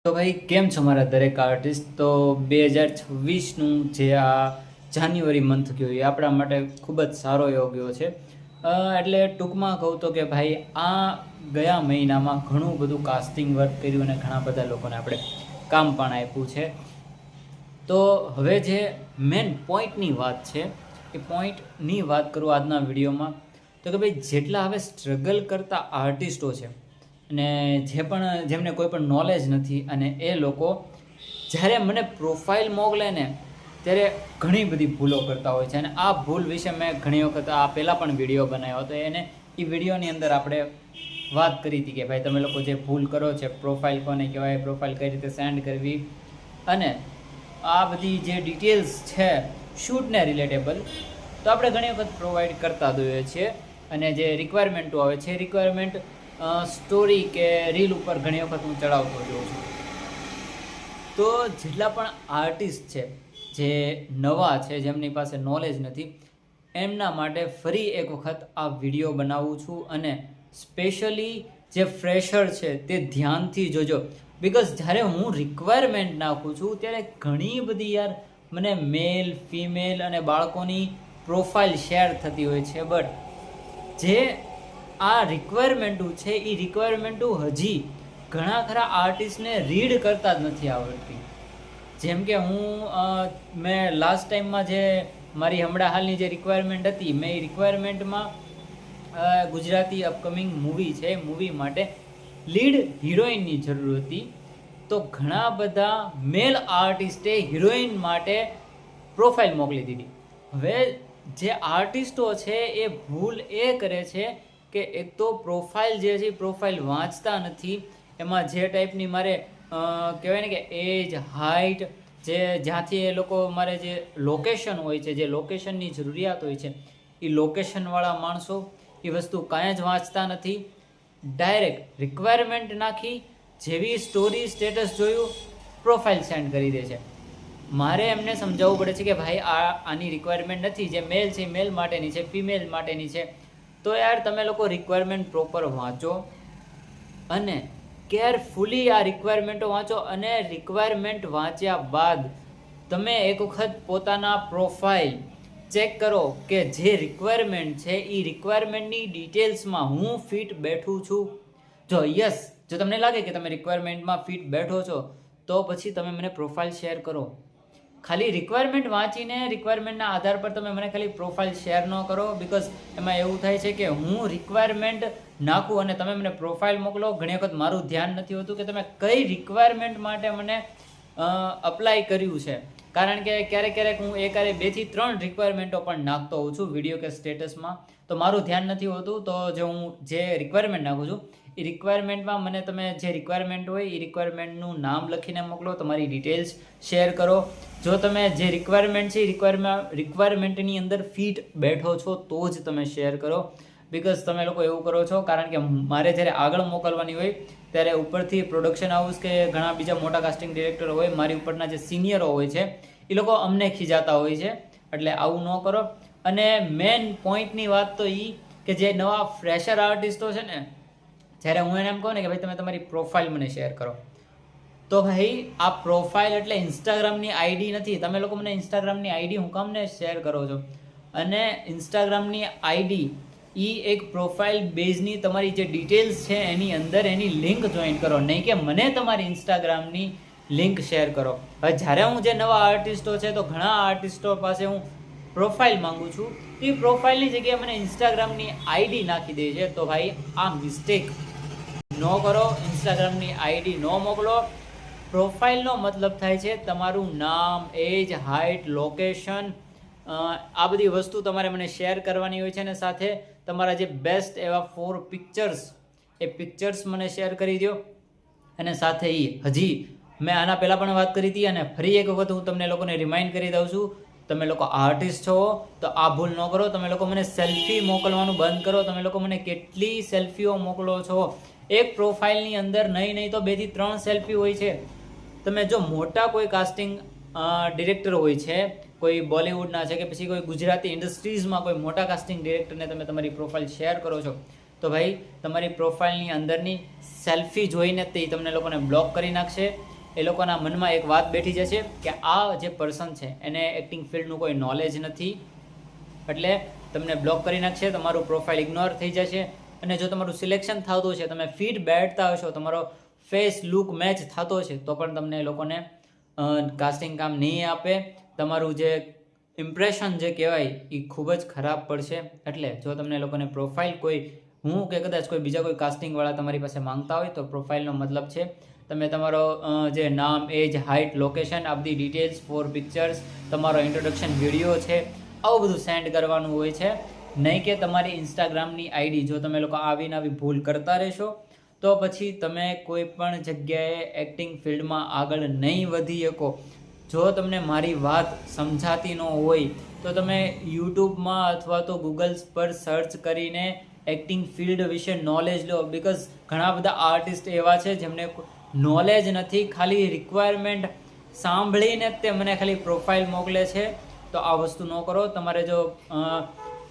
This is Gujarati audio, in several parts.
તો ભાઈ કેમ છો મારા દરેક આર્ટિસ્ટ? તો 2026નું જે આ જાન્યુઆરી મંથ ગયો એ આપણા માટે ખૂબ જ સારો એવો ગયો છે. એટલે ટૂંકમાં કહું તો કે ભાઈ આ ગયા મહિનામાં ઘણું બધું કાસ્ટિંગ વર્ક કર્યું અને ઘણા બધા લોકોને આપણે કામ પણ આપ્યું છે. તો હવે જે મેન પોઈન્ટની વાત છે એ પોઈન્ટની વાત કરું આજના વિડીયોમાં, તો કે ભાઈ જેટલા હવે સ્ટ્રગલ કરતા આર્ટિસ્ટો છે અને જેમને કોઈ પણ નોલેજ નથી, અને એ લોકો જ્યારે મને પ્રોફાઇલ મોકલે ને ત્યારે ઘણી બધી ભૂલો કરતા હોય છે. અને આ ભૂલ વિશે મેં ઘણી વખત આ પહેલાં પણ વિડીયો બનાવ્યો હતો. એ વિડીયોની અંદર આપણે વાત કરી હતી કે ભાઈ તમે લોકો જે ભૂલ કરો છે, પ્રોફાઇલ કોને કહેવાય, પ્રોફાઇલ કઈ રીતે સેન્ડ કરવી, અને આ બધી જે ડિટેલ્સ છે શૂટને રિલેટેબલ, તો આપણે ઘણી વખત પ્રોવાઈડ કરતા હોઈએ છીએ. અને જે રિક્વાયરમેન્ટો આવે છે, રિક્વાયરમેન્ટ સ્ટોરી કે રીલ ઉપર ઘણી વખત હું ચડાવતો જોઉં છું. તો જેટલા પણ આર્ટિસ્ટ છે જે નવા છે, જેમની પાસે નોલેજ નથી, એમના માટે ફરી એક વખત આ વિડીયો બનાવું છું. અને સ્પેશિયલી જે ફ્રેશર છે તે ધ્યાનથી જોજો, બિકોઝ જ્યારે હું રિક્વાયરમેન્ટ નાખું છું ત્યારે ઘણી બધી મને મેલ, ફિમેલ અને બાળકોની પ્રોફાઇલ શેર થતી હોય છે. બટ જે આ રિક્વાયરમેન્ટો છે એ રિક્વાયરમેન્ટો હજી ઘણા ખરા આર્ટિસ્ટને રીડ કરતા જ નથી આવડતી. જેમ કે મેં લાસ્ટ ટાઈમમાં જે મારી હમણાં હાલની જે રિક્વાયરમેન્ટ હતી, મેં એ રિક્વાયરમેન્ટમાં ગુજરાતી અપકમિંગ મૂવી છે, મૂવી માટે લીડ હિરોઈનની જરૂર હતી. તો ઘણા બધા મેલ આર્ટિસ્ટે હિરોઈન માટે પ્રોફાઇલ મોકલી દીધી. હવે જે આર્ટિસ્ટો છે એ ભૂલ એ કરે છે કે એક તો પ્રોફાઇલ જે છે પ્રોફાઇલ વાંચતા નથી. એમાં જે ટાઈપની મારે કહેવાય ને કે એજ, હાઇટ, જે જ્યાંથી એ લોકો મારે જે લોકેશન હોય છે, જે લોકેશનની જરૂરિયાત હોય છે, એ લોકેશનવાળા માણસો એ વસ્તુ કાંઈ જ વાંચતા નથી. ડાયરેક્ટ રિક્વાયરમેન્ટ નાખી, જેવી સ્ટોરી સ્ટેટસ જોયું, પ્રોફાઇલ સેન્ડ કરી દે છે. મારે એમને સમજાવવું પડે છે કે ભાઈ આની રિક્વાયરમેન્ટ નથી, જે મેલ છે મેલ માટેની છે, ફિમેલ માટેની છે. તો તમે લોકો રિક્વાયરમેન્ટ પ્રોપર વાંચો અને કેરફુલી આ રિક્વાયરમેન્ટો વાંચો. અને રિક્વાયરમેન્ટ વાંચ્યા બાદ તમે એક વખત પોતાના પ્રોફાઇલ ચેક કરો કે જે રિક્વાયરમેન્ટ છે એ રિક્વાયરમેન્ટની ડિટેલ્સમાં હું ફિટ બેઠું છું. જો તમને લાગે કે તમે રિક્વાયરમેન્ટમાં ફિટ બેઠો છો, તો પછી તમે મને પ્રોફાઇલ શેર કરો. ખાલી રિક્વાયરમેન્ટ વાંચીને રિક્વાયરમેન્ટના આધાર પર તમે મને ખાલી પ્રોફાઇલ શેર ન કરો, બિકોઝ એમાં એવું થાય છે કે હું રિક્વાયરમેન્ટ નાખું અને તમે મને પ્રોફાઇલ મોકલો. ઘણી વખત મારું ધ્યાન નથી હોતું કે તમે કઈ રિક્વાયરમેન્ટ માટે મને અપ્લાય કર્યું છે. કારણ કે ક્યારેક હું 2 થી 3 રિક્વાયરમેન્ટો પણ નાખતો હોઉં છું વિડીયો કે સ્ટેટસમાં, તો મારું ધ્યાન નથી હોતું. તો હું જે રિક્વાયરમેન્ટ નાખું છું એ રિક્વાયરમેન્ટમાં મને તમે જે રિક્વાયરમેન્ટ હોય એ રિક્વાયરમેન્ટનું નામ લખીને મોકલો, તમારી ડિટેલ્સ શેર કરો. જો તમે જે રિક્વાયરમેન્ટ છે એ રિક્વાયરમેન્ટની અંદર ફિટ બેઠો છો તો જ તમે શેર કરો. બિકોઝ તમે લોકો એવું કરો છો કારણ કે મારે જ્યારે આગળ મોકલવાની હોય ત્યારે ઉપરથી પ્રોડક્શન હાઉસ કે ઘણા બીજા મોટા કાસ્ટિંગ ડિરેક્ટરો હોય, મારી ઉપરના જે સિનિયરો હોય છે, એ લોકો અમને ખીજાતા હોય છે. એટલે આવું ન કરો. અને મેન પોઈન્ટની વાત તો એ કે જે નવા ફ્રેશર આર્ટિસ્ટો છે ને, જ્યારે હું એને એમ કહું ને કે ભાઈ તમે તમારી પ્રોફાઇલ મને શેર કરો, તો ભાઈ આ પ્રોફાઇલ એટલે ઇન્સ્ટાગ્રામની આઈડી નથી. તમે લોકો મને ઇન્સ્ટાગ્રામની આઈડી હું કામ ને શેર કરો છો? અને ઇન્સ્ટાગ્રામની આઈડી એક પ્રોફાઇલ બેઝની તમારી જે ડિટેલ્સ છે એની અંદર એની લિંક જોઈન કરો, નહીં કે મને તમારી ઇન્સ્ટાગ્રામની લિંક શેર કરો. હવે જ્યારે હું જે નવા આર્ટિસ્ટો છે, તો ઘણા આર્ટિસ્ટો પાસે હું પ્રોફાઇલ માંગુ છું, એ પ્રોફાઇલની જગ્યાએ મને ઇન્સ્ટાગ્રામની આઈડી નાખી દે છે. તો ભાઈ આ મિસ્ટેક ન કરો, ઇન્સ્ટાગ્રામની આઈડી ન મોકલો. પ્રોફાઇલનો મતલબ થાય છે તમારું નામ, એજ, હાઇટ, લોકેશન, આ બધી વસ્તુ તમારે મને શેર કરવાની હોય છે. અને સાથે તમારા જે બેસ્ટ એવા 4 પિક્ચર્સ, એ પિક્ચર્સ મને શેર કરી દો. અને સાથે હજી મેં આના પહેલાં પણ વાત કરી હતી અને ફરી એક વખત હું તમને લોકોને રિમાઇન્ડ કરી દઉં છું, તમે લોકો આર્ટિસ્ટ છો તો આ ભૂલ ન કરો. તમે લોકો મને સેલ્ફી મોકલવાનું બંધ કરો. તમે લોકો મને કેટલી સેલ્ફીઓ મોકલો છો? એક પ્રોફાઇલની અંદર નહીં તો 2 થી 3 સેલ્ફી હોય છે. તમે જો મોટા કોઈ કાસ્ટિંગ ડિરેક્ટર હોય છે, કોઈ બોલિવૂડના છે કે પછી કોઈ ગુજરાતી ઇન્ડસ્ટ્રીઝમાં કોઈ મોટા કાસ્ટિંગ ડિરેક્ટરને તમે તમારી પ્રોફાઇલ શેર કરો છો, તો ભાઈ તમારી પ્રોફાઇલની અંદરની સેલ્ફી જોઈને તે તમને લોકોને બ્લોક કરી નાખશે. એ લોકોના મનમાં એક વાત બેઠી જશે કે આ જે પર્સન છે એને એક્ટિંગ ફિલ્ડનું કોઈ નોલેજ નથી, એટલે તમને બ્લોક કરી નાખશે, તમારું પ્રોફાઇલ ઇગ્નોર થઈ જશે. અને જો તમારું સિલેક્શન થતું છે, તમે ફિટ બેઠતા હશો, તમારો ફેસ લુક મેચ થતો છે, તો પણ તમને એ લોકોને કાસ્ટિંગ કામ નહીં આપે. તમારું જે ઇમ્પ્રેશન જે કહેવાય એ ખૂબ જ ખરાબ પડશે. એટલે જો તમને લોકોને પ્રોફાઇલ કોઈ હું કે કદાચ કોઈ બીજા કોઈ કાસ્ટિંગવાળા તમારી પાસે માંગતા હોય તો પ્રોફાઇલનો મતલબ છે તમે તમારો જે નામ, એજ, હાઇટ, લોકેશન, આ બધી ડિટેલ્સ, 4 પિક્ચર્સ, તમારો ઇન્ટ્રોડક્શન વિડીયો છે, આવું બધું સેન્ડ કરવાનું હોય છે. નહીં કે તમારી ઇન્સ્ટાગ્રામની આઈડી. જો તમે લોકો આવીને આવી ભૂલ કરતા રહેશો તો પછી તમે કોઈ પણ જગ્યાએ એક્ટિંગ ફિલ્ડમાં આગળ નહીં વધી શકો. જો તમને મારી વાત સમજાતી ન હોય તો તમે યુટ્યુબમાં અથવા તો ગૂગલ્સ પર સર્ચ કરીને એક્ટિંગ ફિલ્ડ વિશે નોલેજ લો. બિકોઝ ઘણા બધા આર્ટિસ્ટ એવા છે જેમને નોલેજ નથી, ખાલી રિક્વાયરમેન્ટ સાંભળીને તે મને ખાલી પ્રોફાઇલ મોકલે છે. તો આ વસ્તુ ન કરો. તમારે જો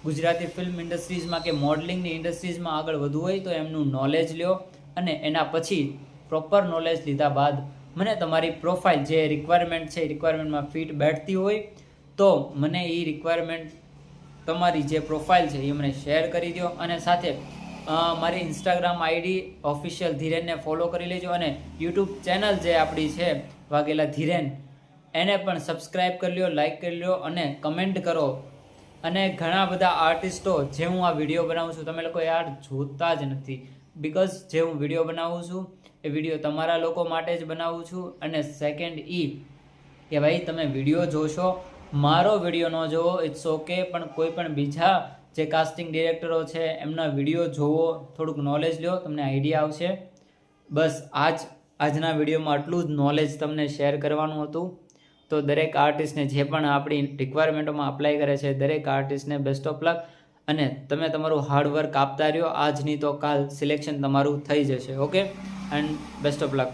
ગુજરાતી ફિલ્મ ઇન્ડસ્ટ્રીઝમાં કે મોડલિંગની ઇન્ડસ્ટ્રીઝમાં આગળ વધવું હોય તો એમનું નોલેજ લ્યો, અને એના પછી પ્રોપર નોલેજ લીધા બાદ મને તમારી પ્રોફાઇલ જે રિક્વાયરમેન્ટ છે એ રિક્વાયરમેન્ટમાં ફિટ બેઠતી હોય તો મને એ રિક્વાયરમેન્ટ તમારી જે પ્રોફાઇલ છે એ મને શેર કરી દો. અને સાથે મારી ઇન્સ્ટાગ્રામ આઈડી ઓફિશિયલ ધીરેનને ફોલો કરી લેજો, અને યુટ્યુબ ચેનલ જે આપણી છે વાઘેલા ધીરેન એને પણ સબસ્ક્રાઈબ કરી લો, લાઈક કરી લો અને કમેન્ટ કરો. અને ઘણા બધા આર્ટિસ્ટો જે હું આ વિડીયો બનાવું છું તમે લોકો યાર જોતા જ નથી. બિકોઝ જે હું વિડીયો બનાવું છું એ વિડીયો તમારા લોકો માટે જ બનાવું છું. અને સેકન્ડ કે ભાઈ તમે વિડીયો જોશો, મારો વિડીયો ન જોવો ઇટ્સ ઓકે, પણ કોઈ પણ બીજા જે કાસ્ટિંગ ડિરેક્ટરો છે એમના વિડીયો જોવો, થોડુંક નોલેજ લો, તમને આઈડિયા આવશે. બસ આજના વિડીયોમાં આટલું જ નોલેજ તમને શેર કરવાનું હતું. તો દરેક આર્ટિસ્ટને જે પણ આપણી રિક્વાયરમેન્ટોમાં અપ્લાય કરે છે દરેક આર્ટિસ્ટને બેસ્ટ ઓફ લક. અને તમે તમારું હાર્ડવર્ક આપતા રહ્યો, આજ નહીં તો કાલ સિલેક્શન તમારું થઈ જશે. Okay, and best of luck.